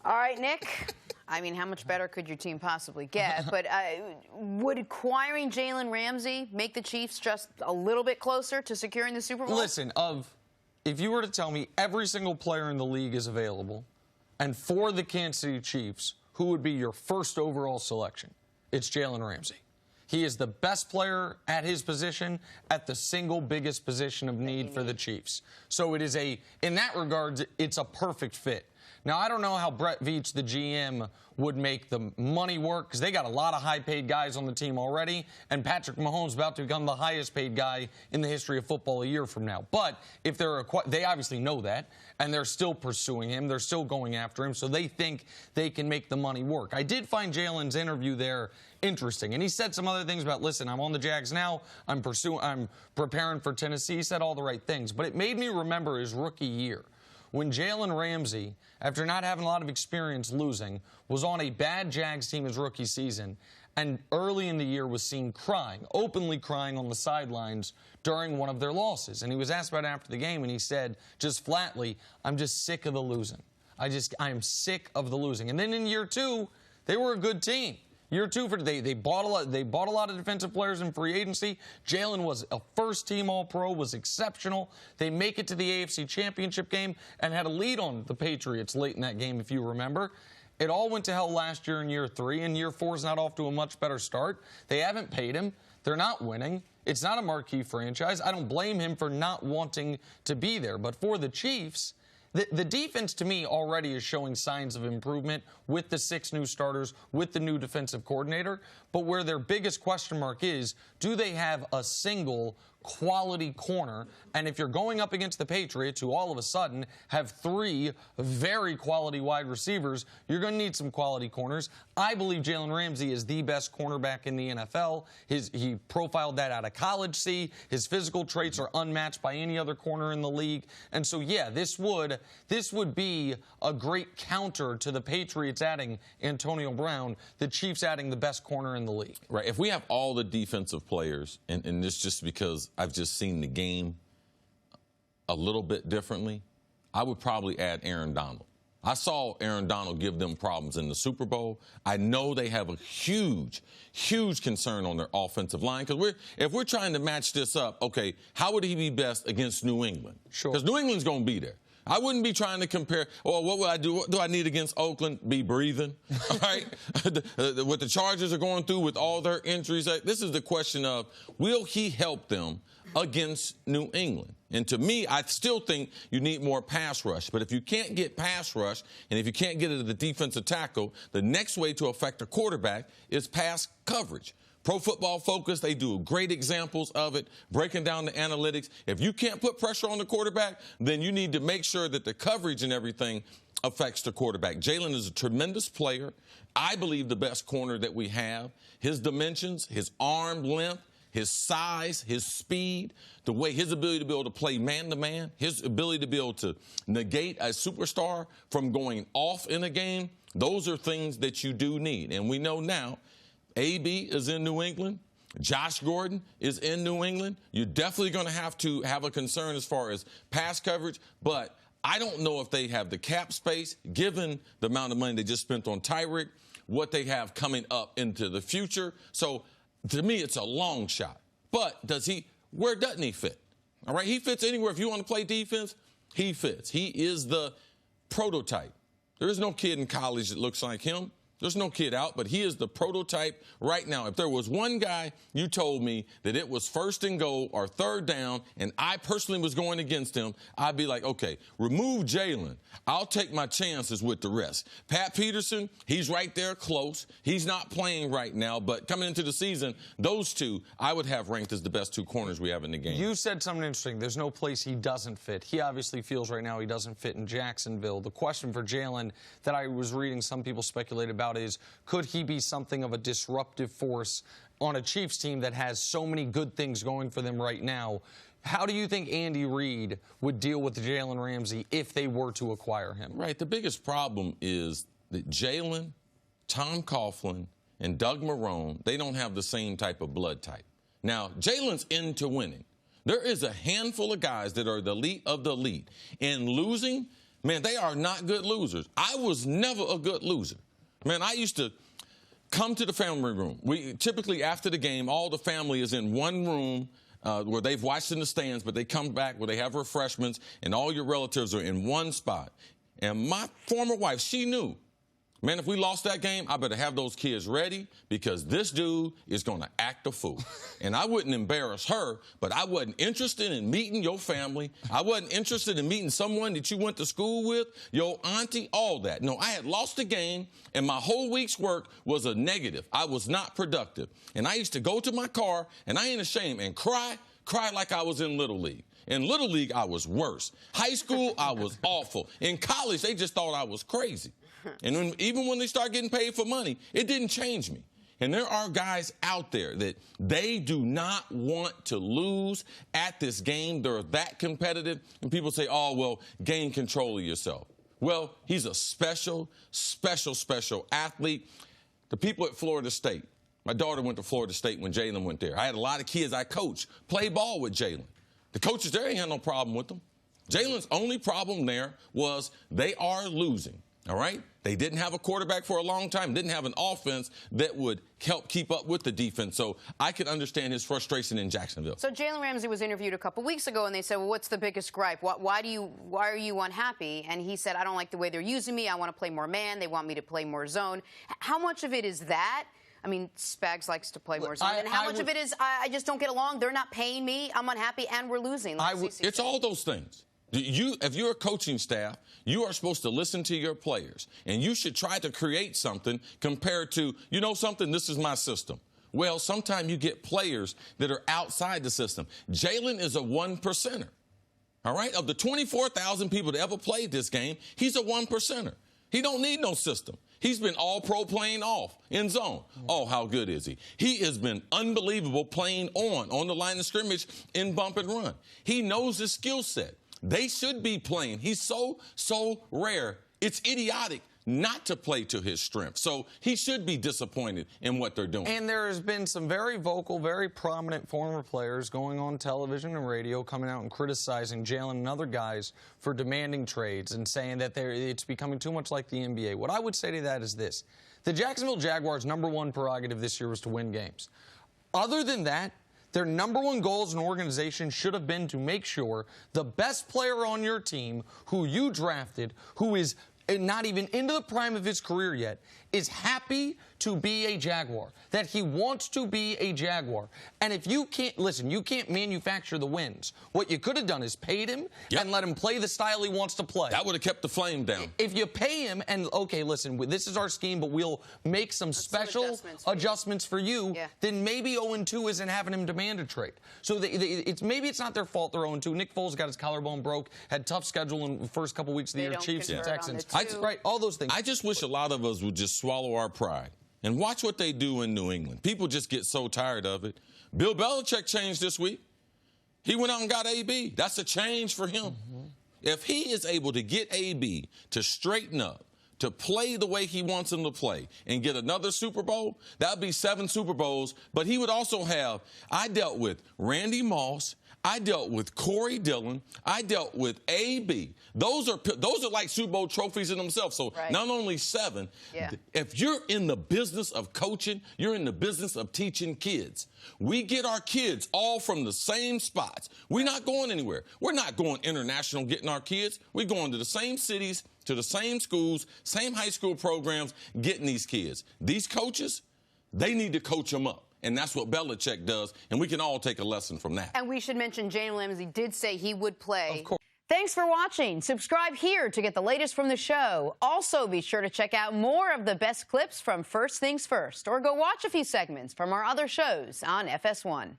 All right, Nick. I mean, how much better could your team possibly get? But would acquiring Jalen Ramsey make the Chiefs just a little bit closer to securing the Super Bowl? Listen, if you were to tell me every single player in the league is available, and for the Kansas City Chiefs, who would be your first overall selection? It's Jalen Ramsey. He is the best player at his position at the single biggest position of need for the Chiefs. So it is in that regard, it's a perfect fit. Now, I don't know how Brett Veach, the GM, would make the money work because they got a lot of high-paid guys on the team already, and Patrick Mahomes is about to become the highest-paid guy in the history of football a year from now. But if they obviously know that, and they're still pursuing him, they're still going after him, so they think they can make the money work. I did find Jalen's interview there interesting, and he said some other things about, listen, I'm on the Jags now, I'm preparing for Tennessee. He said all the right things, but it made me remember his rookie year, when Jalen Ramsey, after not having a lot of experience losing, was on a bad Jags team his rookie season, and early in the year was seen crying, openly crying on the sidelines during one of their losses. And he was asked about it after the game, and he said, just flatly, I'm just sick of the losing. I am sick of the losing. And then in year two, they were a good team. Year two, they bought a lot of defensive players in free agency. Jalen was a first-team All-Pro, was exceptional. They make it to the AFC Championship game and had a lead on the Patriots late in that game, if you remember. It all went to hell last year in year three, and year four is not off to a much better start. They haven't paid him. They're not winning. It's not a marquee franchise. I don't blame him for not wanting to be there. But for the Chiefs, the defense, to me, already is showing signs of improvement with the 6 new starters, with the new defensive coordinator. But where their biggest question mark is, do they have a single quality corner? And if you're going up against the Patriots, who all of a sudden have 3 very quality wide receivers, you're going to need some quality corners. I believe Jalen Ramsey is the best cornerback in the NFL. He profiled that out of college, his physical traits are unmatched by any other corner in the league. And so, yeah, this would be a great counter to the Patriots adding Antonio Brown, the Chiefs adding the best corner in the league. Right. If we have all the defensive players, and this just because I've just seen the game a little bit differently, I would probably add Aaron Donald. I saw Aaron Donald give them problems in the Super Bowl. I know they have a huge, huge concern on their offensive line because if we're trying to match this up, okay, how would he be best against New England? Sure. Because New England's going to be there. I wouldn't be trying to compare, well, what would I do? What do I need against Oakland? Be breathing, all right? What the Chargers are going through with all their injuries, this is the question of, will he help them against New England? And to me, I still think you need more pass rush. But if you can't get pass rush, and if you can't get it to the defensive tackle, the next way to affect a quarterback is pass coverage. Pro Football Focus, they do great examples of it, breaking down the analytics. If you can't put pressure on the quarterback, then you need to make sure that the coverage and everything affects the quarterback. Jalen is a tremendous player. I believe the best corner that we have. His dimensions, his arm length, his size, his speed, the way his ability to be able to play man-to-man, his ability to be able to negate a superstar from going off in a game, those are things that you do need. And we know now, AB is in New England. Josh Gordon is in New England. You're definitely going to have a concern as far as pass coverage, but I don't know if they have the cap space, given the amount of money they just spent on Tyreek, what they have coming up into the future. So, to me, it's a long shot. But where doesn't he fit? All right, he fits anywhere. If you want to play defense, he fits. He is the prototype. There is no kid in college that looks like him. There's no kid out, but he is the prototype right now. If there was one guy you told me that it was 1st and goal or 3rd down, and I personally was going against him, I'd be like, okay, remove Jalen. I'll take my chances with the rest. Pat Peterson, he's right there close. He's not playing right now, but coming into the season, those two I would have ranked as the best 2 corners we have in the game. You said something interesting. There's no place he doesn't fit. He obviously feels right now he doesn't fit in Jacksonville. The question for Jalen that I was reading some people speculate about is, could he be something of a disruptive force on a Chiefs team that has so many good things going for them right now? How do you think Andy Reid would deal with Jalen Ramsey if they were to acquire him? Right. The biggest problem is that Jalen, Tom Coughlin, and Doug Marrone, they don't have the same type of blood type. Now, Jalen's into winning. There is a handful of guys that are the elite of the elite. And losing Man, they are not good losers. I was never a good loser. Man, I used to come to the family room. We typically, after the game, all the family is in one room where they've watched in the stands, but they come back where they have refreshments, and all your relatives are in one spot. And my former wife, she knew, man, if we lost that game, I better have those kids ready because this dude is going to act a fool. And I wouldn't embarrass her, but I wasn't interested in meeting your family. I wasn't interested in meeting someone that you went to school with, your auntie, all that. No, I had lost the game, and my whole week's work was a negative. I was not productive. And I used to go to my car, and I ain't ashamed, and cry like I was in Little League. In Little League, I was worse. High school, I was awful. In college, they just thought I was crazy. And even when they start getting paid for money, it didn't change me. And there are guys out there that they do not want to lose at this game. They're that competitive. And people say, oh, well, gain control of yourself. Well, he's a special athlete. The people at Florida State, my daughter went to Florida State when Jalen went there. I had a lot of kids I coached play ball with Jalen. The coaches there ain't had no problem with them. Jalen's only problem there was they are losing, all right? They didn't have a quarterback for a long time, didn't have an offense that would help keep up with the defense. So I could understand his frustration in Jacksonville. So Jalen Ramsey was interviewed a couple weeks ago, and they said, well, what's the biggest gripe? Why are you unhappy? And he said, I don't like the way they're using me. I want to play more man. They want me to play more zone. How much of it is that? I mean, Spags likes to play more zone. And how much of it is I just don't get along? They're not paying me. I'm unhappy, and we're losing. It's all those things. If you're a coaching staff, you are supposed to listen to your players, and you should try to create something compared to, you know something, this is my system. Well, sometimes you get players that are outside the system. Jalen is a 1%er, all right? Of the 24,000 people that ever played this game, he's a 1%er. He don't need no system. He's been all-pro playing off in zone. Oh, how good is he? He has been unbelievable playing on the line of scrimmage in bump and run. He knows his skill set. They should be playing. He's so rare. It's idiotic not to play to his strength. So he should be disappointed in what they're doing. And there has been some very vocal, very prominent former players going on television and radio coming out and criticizing Jalen and other guys for demanding trades and saying that it's becoming too much like the NBA. What I would say to that is this. The Jacksonville Jaguars' #1 prerogative this year was to win games. Other than that, their #1 goal as an organization should have been to make sure the best player on your team, who you drafted, who is not even into the prime of his career yet, is happy to be a Jaguar, that he wants to be a Jaguar. And if you can't, listen, you can't manufacture the wins. What you could have done is paid him and let him play the style he wants to play. That would have kept the flame down. If you pay him and, okay, listen, this is our scheme, but we'll make some special adjustments for you, then maybe 0-2 isn't having him demand a trade. So maybe it's not their fault they're 0-2. Nick Foles got his collarbone broke, had tough schedule in the first couple weeks of the year, Chiefs and Texans. Right, all those things. I just wish a lot of us would just swallow our pride and watch what they do in New England. People just get so tired of it. Bill Belichick changed this week. He went out and got AB. That's a change for him. If he is able to get AB to straighten up, to play the way he wants him to play and get another Super Bowl, that would be 7 Super Bowls. But he would also have, I dealt with Randy Moss, I dealt with Corey Dillon, I dealt with AB. Those are like Super Bowl trophies in themselves. So not only 7, if you're in the business of coaching, you're in the business of teaching kids. We get our kids all from the same spots. We're not going anywhere. We're not going international getting our kids. We're going to the same cities, to the same schools, same high school programs, getting these kids. These coaches, they need to coach them up. And that's what Belichick does, and we can all take a lesson from that. And we should mention Jalen Ramsey did say he would play. Of course. Thanks for watching. Subscribe here to get the latest from the show. Also, be sure to check out more of the best clips from First Things First, or go watch a few segments from our other shows on FS1.